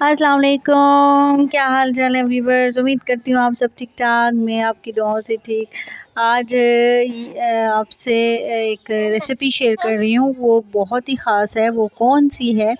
अस्सलाम वालेकुम, क्या हाल चाल है व्यूवर्स। उम्मीद करती हूँ आप सब ठीक ठाक, मैं आपकी दुआओं से ठीक। आज आपसे एक रेसिपी शेयर कर रही हूँ, वो बहुत ही ख़ास है। वो कौन सी है?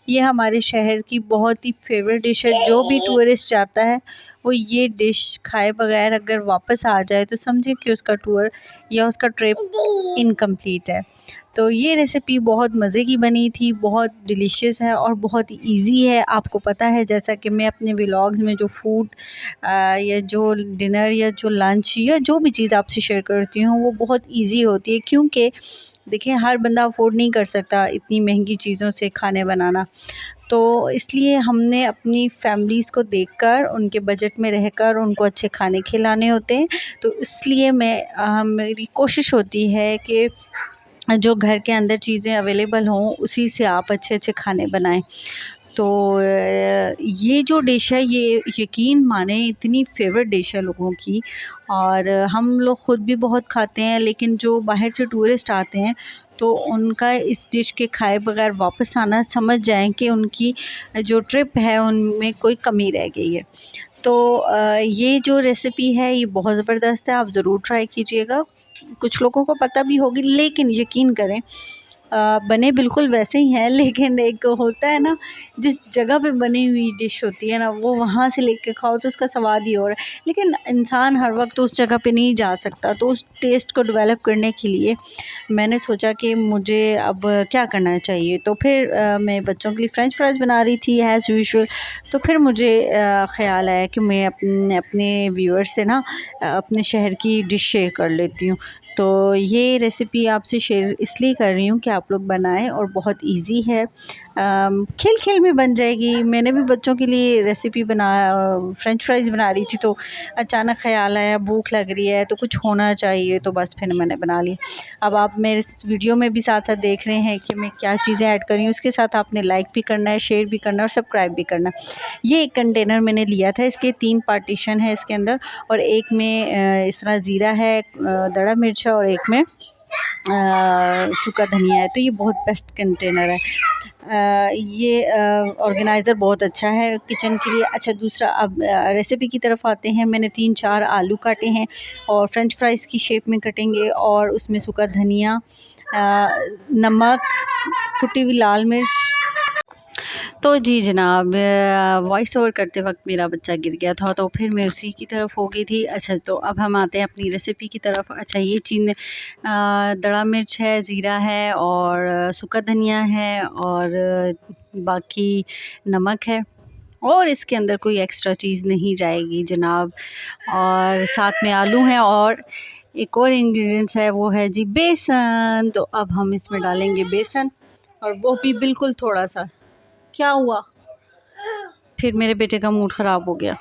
ये हमारे शहर की बहुत ही फेवरेट डिश है। जो भी टूरिस्ट जाता है वो ये डिश खाए बगैर अगर वापस आ जाए तो समझे कि उसका टूर या उसका ट्रिप इनकम्प्लीट है। तो ये रेसिपी बहुत मज़े की बनी थी, बहुत डिलीशियस है और बहुत इजी है। आपको पता है जैसा कि मैं अपने व्लॉग्स में जो फूड या जो डिनर या जो लंच या जो भी चीज़ आपसे शेयर करती हूँ वो बहुत इजी होती है, क्योंकि देखिए हर बंदा अफोर्ड नहीं कर सकता इतनी महंगी चीज़ों से खाने बनाना। तो इसलिए हमने अपनी फैमिलीज़ को देखकर, उनके बजट में रहकर उनको अच्छे खाने खिलाने होते हैं। तो इसलिए मेरी कोशिश होती है कि जो घर के अंदर चीज़ें अवेलेबल हों उसी से आप अच्छे-अच्छे खाने बनाएँ। तो ये जो डिश है ये यकीन माने इतनी फ़ेवरेट डिश है लोगों की, और हम लोग ख़ुद भी बहुत खाते हैं, लेकिन जो बाहर से टूरिस्ट आते हैं तो उनका इस डिश के खाए बगैर वापस आना, समझ जाएँ कि उनकी जो ट्रिप है उनमें कोई कमी रह गई है। तो ये जो रेसिपी है ये बहुत ज़बरदस्त है, आप ज़रूर ट्राई कीजिएगा। कुछ लोगों को पता भी होगी, लेकिन यकीन करें बने बिल्कुल वैसे ही हैं, लेकिन एक होता है ना, जिस जगह पे बनी हुई डिश होती है ना, वो वहाँ से लेके खाओ तो उसका स्वाद ही और है। लेकिन इंसान हर वक्त उस जगह पे नहीं जा सकता, तो उस टेस्ट को डेवलप करने के लिए मैंने सोचा कि मुझे अब क्या करना चाहिए। तो फिर मैं बच्चों के लिए फ़्रेंच फ्राइज़ बना रही थी एज़ यूजुअल। तो फिर मुझे ख़्याल आया कि मैं अपने व्यूअर्स से ना अपने शहर की डिश शेयर कर लेती हूँ। तो ये रेसिपी आपसे शेयर इसलिए कर रही हूँ कि आप लोग बनाएं, और बहुत इजी है, खेल-खेल में बन जाएगी। मैंने भी बच्चों के लिए रेसिपी फ़्रेंच फ्राइज़ बना रही थी, तो अचानक ख़्याल आया भूख लग रही है तो कुछ होना चाहिए, तो बस फिर मैंने बना ली। अब आप मेरे इस वीडियो में भी साथ-साथ देख रहे हैं कि मैं क्या चीज़ें ऐड कर रही हूँ, उसके साथ आपने लाइक भी करना है, शेयर भी करना है और सब्सक्राइब भी करना है। ये एक कंटेनर मैंने लिया था, इसके 3 पार्टीशन है इसके अंदर, और एक में इस तरह ज़ीरा है, दड़ा मिर्च है, और एक में सूखा धनिया है। तो ये बहुत बेस्ट कंटेनर है। ये ऑर्गेनाइज़र बहुत अच्छा है किचन के लिए। अच्छा, दूसरा अब रेसिपी की तरफ आते हैं। मैंने 3-4 आलू काटे हैं और फ्रेंच फ्राइज़ की शेप में कटेंगे, और उसमें सूखा धनिया, नमक, कुटी हुई लाल मिर्च। तो जी जनाब, वॉइस ओवर करते वक्त मेरा बच्चा गिर गया था, तो फिर मैं उसी की तरफ हो गई थी। अच्छा, तो अब हम आते हैं अपनी रेसिपी की तरफ। अच्छा, ये चीज़ दड़ा मिर्च है, ज़ीरा है, और सूखा धनिया है, और बाकी नमक है, और इसके अंदर कोई एक्स्ट्रा चीज़ नहीं जाएगी जनाब। और साथ में आलू हैं, और एक और इंग्रेडिएंट्स है, वो है जी बेसन। तो अब हम इसमें डालेंगे बेसन, और वो भी बिल्कुल थोड़ा सा। क्या हुआ? फिर मेरे बेटे का मूड ख़राब हो गया।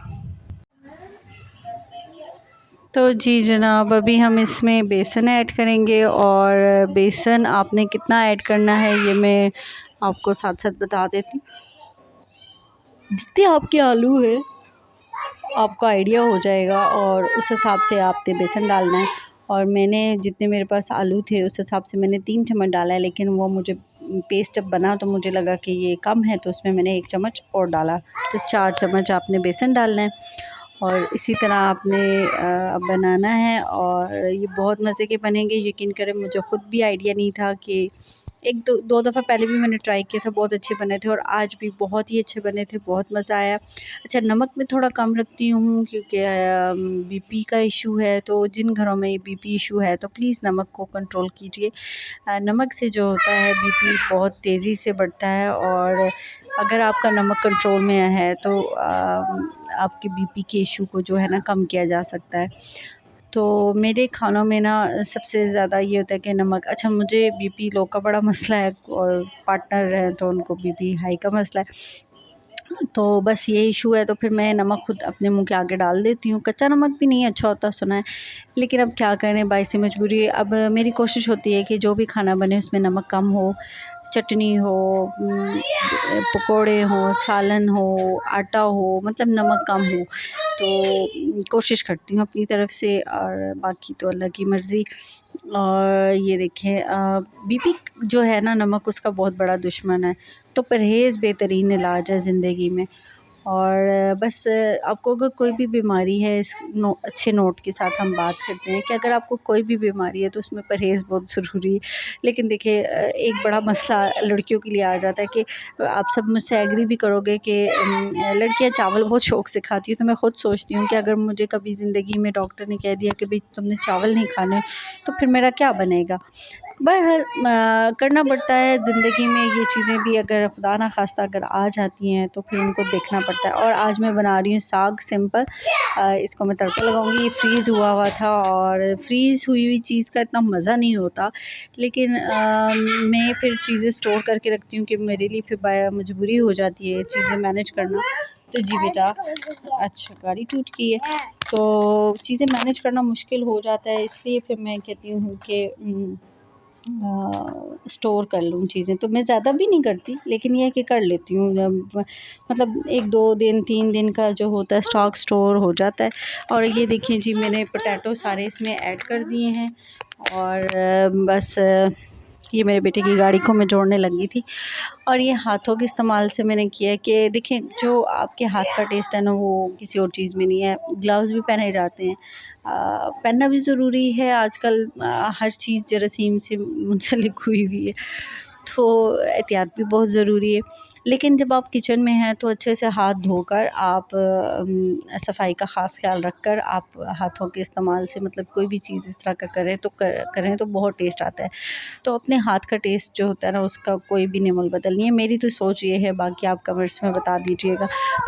तो जी जनाब, अभी हम इसमें बेसन ऐड करेंगे, और बेसन आपने कितना ऐड करना है ये मैं आपको साथ-साथ बता देती हूँ। जितने आपके आलू हैं आपको आइडिया हो जाएगा, और उस हिसाब से आपने बेसन डालना है। और मैंने जितने मेरे पास आलू थे उस हिसाब से मैंने 3 चम्मच डाला है, लेकिन वो मुझे पेस्ट जब बना तो मुझे लगा कि ये कम है, तो उसमें मैंने 1 चम्मच और डाला। तो 4 चम्मच आपने बेसन डालना है, और इसी तरह आपने बनाना है, और ये बहुत मज़े के बनेंगे। यकीन करें, मुझे ख़ुद भी आइडिया नहीं था कि एक दो दफ़ा पहले भी मैंने ट्राई किया था, बहुत अच्छे बने थे, और आज भी बहुत ही अच्छे बने थे, बहुत मज़ा आया। अच्छा, नमक में थोड़ा कम रखती हूँ क्योंकि बीपी का इशू है, तो जिन घरों में बीपी इशू है तो प्लीज़ नमक को कंट्रोल कीजिए। नमक से जो होता है बीपी बहुत तेज़ी से बढ़ता है, और अगर आपका नमक कंट्रोल में है तो आपके बीपी के इशू को जो है ना कम किया जा सकता है। तो मेरे खानों में ना सबसे ज़्यादा ये होता है कि नमक। अच्छा, मुझे बीपी लो का बड़ा मसला है, और पार्टनर हैं तो उनको बीपी हाई का मसला है। तो बस ये इशू है, तो फिर मैं नमक खुद अपने मुँह के आगे डाल देती हूँ। कच्चा नमक भी नहीं अच्छा होता सुना है, लेकिन अब क्या करें, बाइसी मजबूरी। अब मेरी कोशिश होती है कि जो भी खाना बने उसमें नमक कम हो, चटनी हो, पकोड़े हों, सालन हो, आटा हो, मतलब नमक कम हो। तो कोशिश करती हूँ अपनी तरफ से, और बाकी तो अल्लाह की मर्ज़ी। और ये देखें, बीपी जो है ना, नमक उसका बहुत बड़ा दुश्मन है। तो परहेज़ बेहतरीन इलाज है ज़िंदगी में। और बस आपको अगर कोई भी बीमारी है, इस अच्छे नोट के साथ हम बात करते हैं कि अगर आपको कोई भी बीमारी है तो उसमें परहेज़ बहुत ज़रूरी है। लेकिन देखिए एक बड़ा मसला लड़कियों के लिए आ जाता है कि आप सब मुझसे एग्री भी करोगे कि लड़कियां चावल बहुत शौक़ से खाती हैं। तो मैं ख़ुद सोचती हूँ कि अगर मुझे कभी ज़िंदगी में डॉक्टर ने कह दिया कि भाई तुमने चावल नहीं खाने, तो फिर मेरा क्या बनेगा। बहरहाल करना पड़ता है ज़िंदगी में ये चीज़ें भी, अगर खुदा ना खास्ता अगर आ जाती हैं तो फिर उनको देखना पड़ता है। और आज मैं बना रही हूँ साग सिंपल। इसको मैं तड़का लगाऊंगी। ये फ्रीज़ हुआ हुआ था और फ्रीज़ हुई हुई चीज़ का इतना मज़ा नहीं होता, लेकिन मैं फिर चीज़ें स्टोर करके रखती हूँ कि मेरे लिए फिर मजबूरी हो जाती है चीज़ें मैनेज करना। तो जी बेटा, अच्छा गाड़ी टूट गई है, तो चीज़ें मैनेज करना मुश्किल हो जाता है, इसलिए फिर मैं कहती हूँ कि स्टोर कर लूँ चीज़ें। तो मैं ज़्यादा भी नहीं करती, लेकिन ये है कि कर लेती हूँ जब मतलब 1-2 दिन 3 दिन का जो होता है स्टॉक स्टोर हो जाता है। और ये देखिए जी, मैंने पोटैटो सारे इसमें ऐड कर दिए हैं। और बस ये मेरे बेटे की गाड़ी को मैं जोड़ने लगी थी। और ये हाथों के इस्तेमाल से मैंने किया है कि देखिए जो आपके हाथ का टेस्ट है ना, वो किसी और चीज़ में नहीं है। ग्लव्स भी पहने जाते हैं, पहनना भी ज़रूरी है आजकल। हर चीज़ जरासीम से मुंसलिक हुई हुई है, तो एहतियात भी बहुत ज़रूरी है। लेकिन जब आप किचन में हैं तो अच्छे से हाथ धोकर आप सफाई का ख़ास ख्याल रखकर आप हाथों के इस्तेमाल से मतलब कोई भी चीज़ इस तरह का करें तो बहुत टेस्ट आता है। तो अपने हाथ का टेस्ट जो होता है ना, उसका कोई भी निमोल बदल नहीं है। मेरी तो सोच ये है, बाकी आप कमेंट्स में बता दीजिएगा।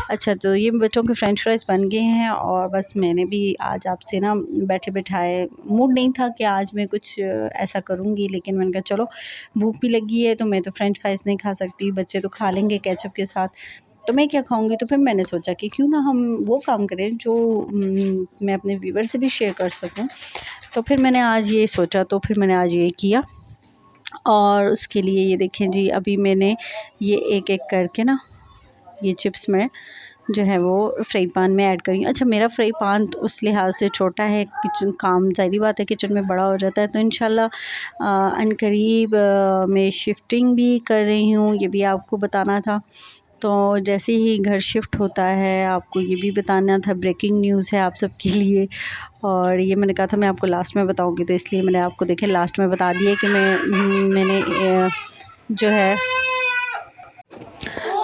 अच्छा, तो ये बच्चों के फ्रेंच फ्राइज़ बन गए हैं और बस मैंने भी आज आपसे ना बैठे बिठाए, मूड नहीं था कि आज मैं कुछ ऐसा करूँगी, लेकिन मैंने कहा चलो भूख भी लगी है तो मैं तो फ्रेंच फ्राइज़ नहीं खा सकती, बच्चे तो खा लेंगे केचप के साथ, तो मैं क्या खाऊँगी। तो फिर मैंने सोचा कि क्यों ना हम वो काम करें जो मैं अपने व्यूअर से भी शेयर कर सकूँ। तो फिर मैंने आज ये सोचा, तो फिर मैंने आज ये किया। और उसके लिए ये देखें जी, अभी मैंने ये एक-एक करके ना ये चिप्स मैं जो है वो फ्राई पैन में ऐड करी हूँ। अच्छा, मेरा फ्राई पैन तो उस लिहाज से छोटा है, किचन काम ज़ाहिर बात है किचन में बड़ा हो जाता है। तो इंशाल्लाह अनकरीब मैं शिफ्टिंग भी कर रही हूँ, ये भी आपको बताना था। तो जैसे ही घर शिफ्ट होता है आपको ये भी बताना था, ब्रेकिंग न्यूज़ है आप सबके लिए। और ये मैंने कहा था मैं आपको लास्ट में बताऊँगी, तो इसलिए मैंने आपको देखें लास्ट में बता दिया कि मैंने जो है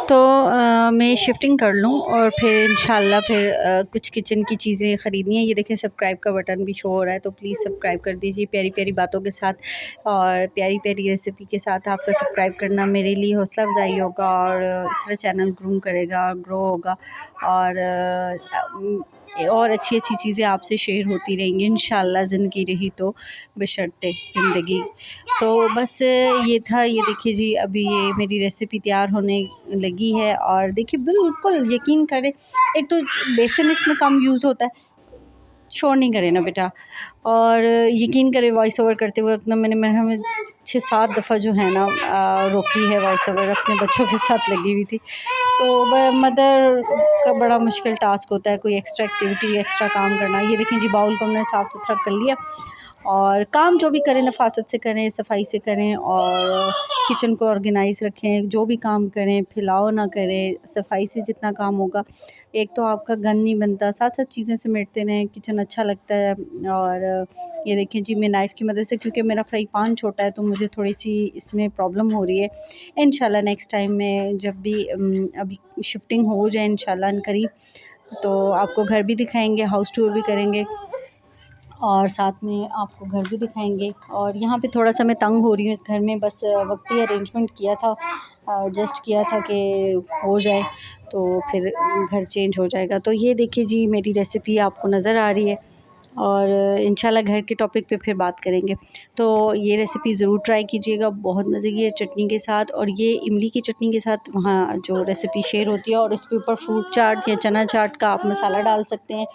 तो मैं शिफ्टिंग कर लूँ और फिर इंशाल्लाह फिर कुछ किचन की चीज़ें ख़रीदनी है। ये देखें सब्सक्राइब का बटन भी शो हो रहा है, तो प्लीज़ सब्सक्राइब कर दीजिए प्यारी प्यारी बातों के साथ और प्यारी प्यारी रेसिपी के साथ। आपका सब्सक्राइब करना मेरे लिए हौसला अफ़ज़ाई होगा और इस तरह चैनल ग्रूम करेगा और ग्रो होगा और अच्छी-अच्छी चीज़ें आपसे शेयर होती रहेंगी इंशाल्लाह, ज़िंदगी रही तो बशर्ते ज़िंदगी। तो बस ये था। ये देखिए जी, अभी ये मेरी रेसिपी तैयार होने लगी है और देखिए बिल्कुल यकीन करें, एक तो बेसन इसमें कम यूज़ होता है, शोर नहीं करे ना बेटा। और यकीन करें वॉइस ओवर करते हुए अपना मैंने हमें 6-7 दफ़ा जो है ना रोकी है वॉइस ओवर, अपने बच्चों के साथ लगी हुई थी। तो मदर का बड़ा मुश्किल टास्क होता है कोई एक्स्ट्रा एक्टिविटी, एक्स्ट्रा काम करना। ये देखें जी, बाउल को हमने साफ़ सुथरा कर लिया और काम जो भी करें नफ़ासत से करें, सफाई से करें और किचन को ऑर्गेनाइज़ रखें। जो भी काम करें फैलाव ना करें, सफाई से जितना काम होगा, एक तो आपका गंद नहीं बनता, साथ-साथ चीज़ें समेटते रहें, किचन अच्छा लगता है। और ये देखें जी, मैं नाइफ़ की मदद से, क्योंकि मेरा फ्राई पैन छोटा है तो मुझे थोड़ी-सी इसमें प्रॉब्लम हो रही है। इंशाल्लाह नेक्स्ट टाइम मैं जब भी अभी शिफ्टिंग हो जाए इंशाल्लाह अनकरीब, तो आपको घर भी दिखाएँगे, हाउस टूर भी करेंगे और साथ में आपको घर भी दिखाएँगे। और यहाँ पे थोड़ा-सा मैं तंग हो रही हूँ इस घर में, बस वक्ती अरेंजमेंट किया था, एडजस्ट किया था कि हो जाए तो फिर घर चेंज हो जाएगा। तो ये देखिए जी, मेरी रेसिपी आपको नज़र आ रही है और इंशाल्लाह घर के टॉपिक पे फिर बात करेंगे। तो ये रेसिपी ज़रूर ट्राई कीजिएगा, बहुत मज़े की है चटनी के साथ। और ये इमली की चटनी के साथ वहाँ जो रेसिपी शेयर होती है और उसके ऊपर फ्रूट चाट या चना चाट का आप मसाला डाल सकते हैं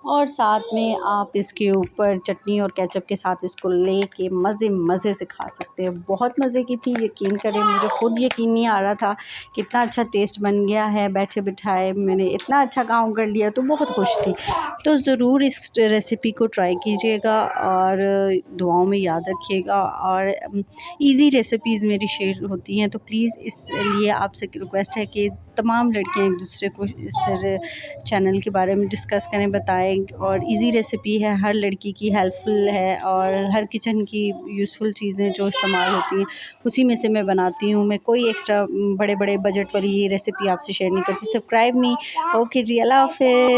और साथ में आप इसके ऊपर चटनी और केचप के साथ इसको लेके मज़े मज़े से खा सकते हैं। बहुत मज़े की थी, यकीन करें, मुझे खुद यकीन नहीं आ रहा था कितना अच्छा टेस्ट बन गया है। बैठे बिठाए मैंने इतना अच्छा काम कर लिया, तो बहुत खुश थी। तो ज़रूर इस रेसिपी को ट्राई कीजिएगा और दुआओं में याद रखिएगा। और ईज़ी रेसिपीज़ मेरी शेयर होती हैं, तो प्लीज़ इसलिए आपसे रिक्वेस्ट है कि तमाम लड़कियां एक दूसरे को इस चैनल के बारे में डिस्कस करें, बताएं। और इजी रेसिपी है, हर लड़की की हेल्पफुल है और हर किचन की यूज़फुल चीज़ें जो इस्तेमाल होती हैं उसी में से मैं बनाती हूँ। मैं कोई एक्स्ट्रा बड़े बड़े बजट वाली ये रेसिपी आपसे शेयर नहीं करती। सब्सक्राइब मी। ओके जी, अल्लाह हाफ़िज़।